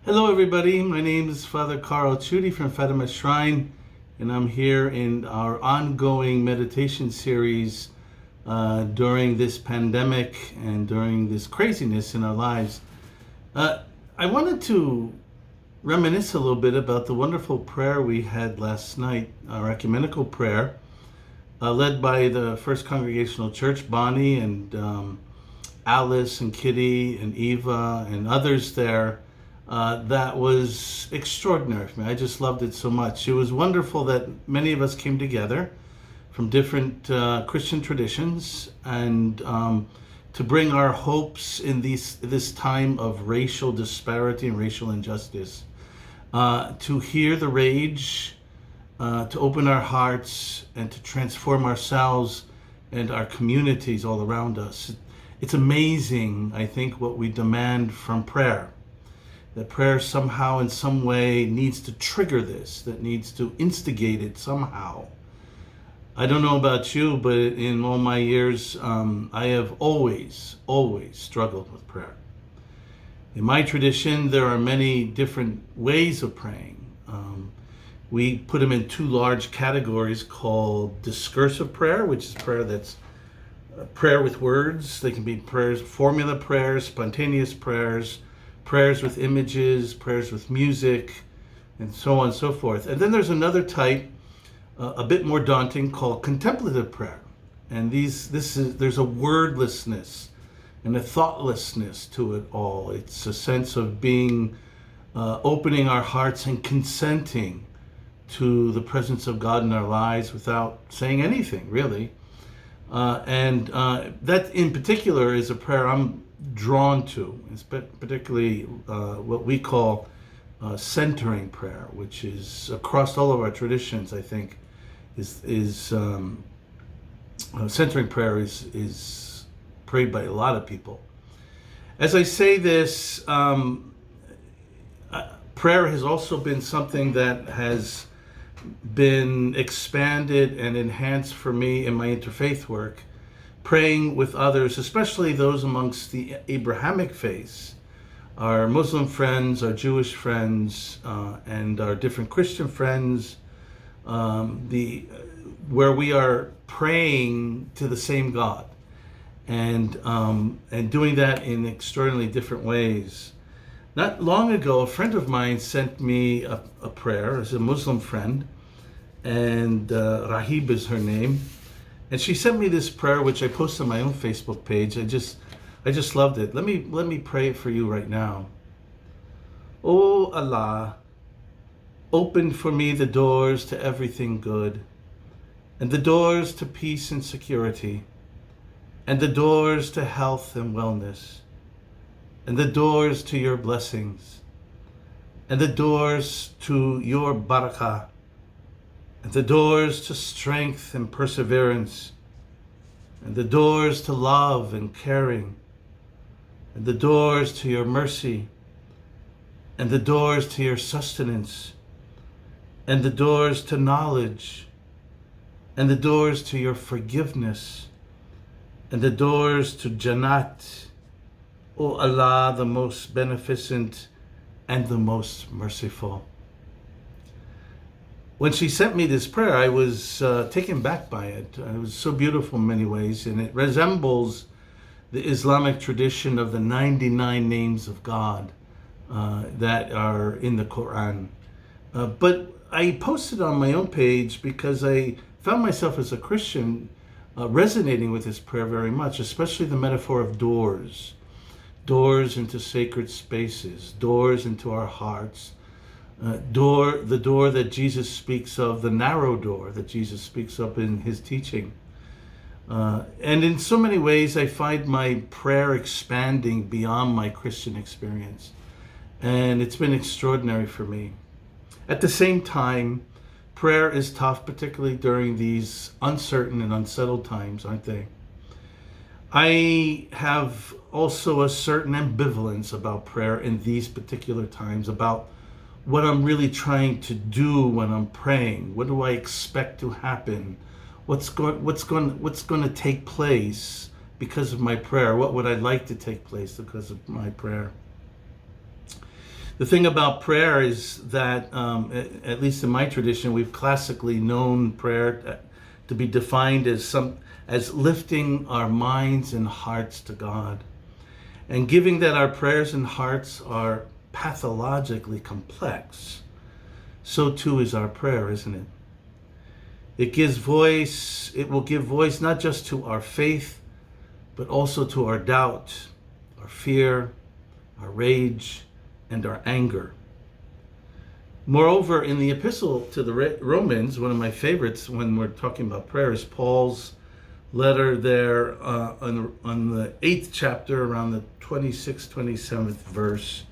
Hello, everybody. My name is Father Carl Chudy from Fatima Shrine, and I'm here in our ongoing meditation series during this pandemic and during this craziness in our lives. I wanted to reminisce a little bit about the wonderful prayer we had last night, our ecumenical prayer, led by the First Congregational Church, Bonnie and Alice and Kitty and Eva and others there. That was extraordinary for me. I just loved it so much. It was wonderful that many of us came together from different Christian traditions and to bring our hopes in this time of racial disparity and racial injustice, to hear the rage, to open our hearts and to transform ourselves and our communities all around us. It's amazing, I think, what we demand from prayer. That prayer somehow in some way needs to trigger this, that needs to instigate it somehow. I don't know about you, but in all my years, I have always struggled with prayer. In my tradition, there are many different ways of praying. We put them in two large categories called discursive prayer, which is prayer that's prayer with words. They can be prayers, formula prayers, spontaneous prayers, prayers with images, prayers with music, and so on and so forth. And then there's another type, a bit more daunting, called contemplative prayer. And there's a wordlessness and a thoughtlessness to it all. It's a sense of being, opening our hearts and consenting to the presence of God in our lives without saying anything, really. And that in particular is a prayer I'm drawn to. It's particularly what we call centering prayer, which is across all of our traditions, I think, centering prayer is prayed by a lot of people. As I say this, prayer has also been something that has been expanded and enhanced for me in my interfaith work. Praying with others, especially those amongst the Abrahamic faiths, our Muslim friends, our Jewish friends, and our different Christian friends, where we are praying to the same God, and doing that in extraordinarily different ways. Not long ago, a friend of mine sent me a prayer as a Muslim friend, and Rahib is her name. And she sent me this prayer, which I posted on my own Facebook page. I just loved it. Let me pray it for you right now. Oh Allah, open for me the doors to everything good, and the doors to peace and security, and the doors to health and wellness, and the doors to your blessings, and the doors to your barakah, and the doors to strength and perseverance, and the doors to love and caring, and the doors to your mercy, and the doors to your sustenance, and the doors to knowledge, and the doors to your forgiveness, and the doors to Jannat, O Allah, the most beneficent and the most merciful. When she sent me this prayer, I was taken back by it. It was so beautiful in many ways, and it resembles the Islamic tradition of the 99 names of God that are in the Quran. But I posted on my own page because I found myself as a Christian resonating with this prayer very much, especially the metaphor of doors. Doors into sacred spaces, doors into our hearts, the door that Jesus speaks of, the narrow door that Jesus speaks of in his teaching. And in so many ways, I find my prayer expanding beyond my Christian experience. And it's been extraordinary for me. At the same time, prayer is tough, particularly during these uncertain and unsettled times, aren't they? I have also a certain ambivalence about prayer in these particular times, about what I'm really trying to do when I'm praying. What do I expect to happen? What's going to take place because of my prayer? What would I like to take place because of my prayer? The thing about prayer is that, at least in my tradition, we've classically known prayer to be defined as lifting our minds and hearts to God. And given that our prayers and hearts are pathologically complex, so too is our prayer, isn't it? It will give voice not just to our faith, but also to our doubt, our fear, our rage, and our anger. Moreover, in the epistle to the Romans, one of my favorites when we're talking about prayer is Paul's letter there on the 8th chapter, around the 26th, 27th verse.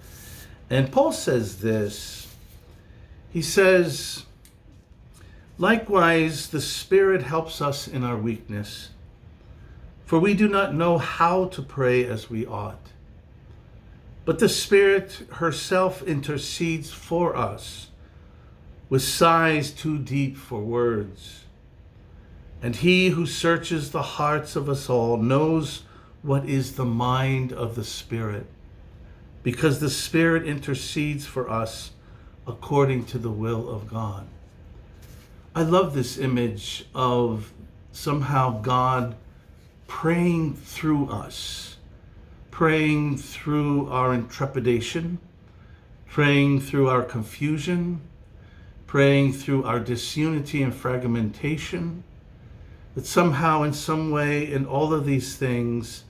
And Paul says this. He says, "Likewise, the Spirit helps us in our weakness, for we do not know how to pray as we ought. But the Spirit herself intercedes for us with sighs too deep for words. And he who searches the hearts of us all knows what is the mind of the Spirit, because the Spirit intercedes for us according to the will of God." I love this image of somehow God praying through us, praying through our intrepidation, praying through our confusion, praying through our disunity and fragmentation, that somehow in some way in all of these things,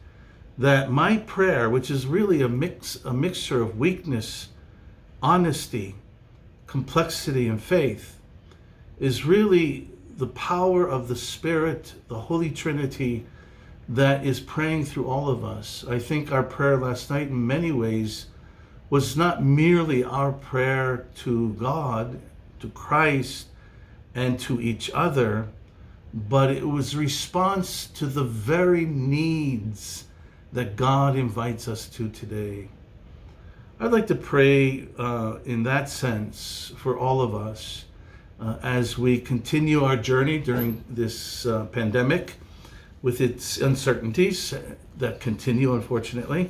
that my prayer, which is really a mixture of weakness, honesty, complexity, and faith, is really the power of the Spirit, the Holy Trinity, that is praying through all of us. I think our prayer last night in many ways was not merely our prayer to God, to Christ, and to each other, but it was response to the very needs that God invites us to today. I'd like to pray in that sense for all of us as we continue our journey during this pandemic with its uncertainties that continue, unfortunately,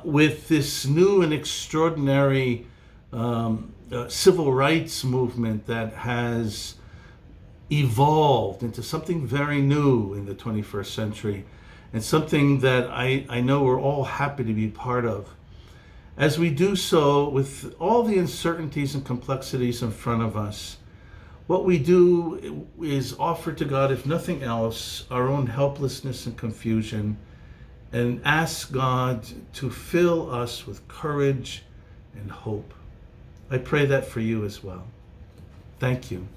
with this new and extraordinary civil rights movement that has evolved into something very new in the 21st century, and something that I know we're all happy to be part of. As we do so, with all the uncertainties and complexities in front of us, what we do is offer to God, if nothing else, our own helplessness and confusion, and ask God to fill us with courage and hope. I pray that for you as well. Thank you.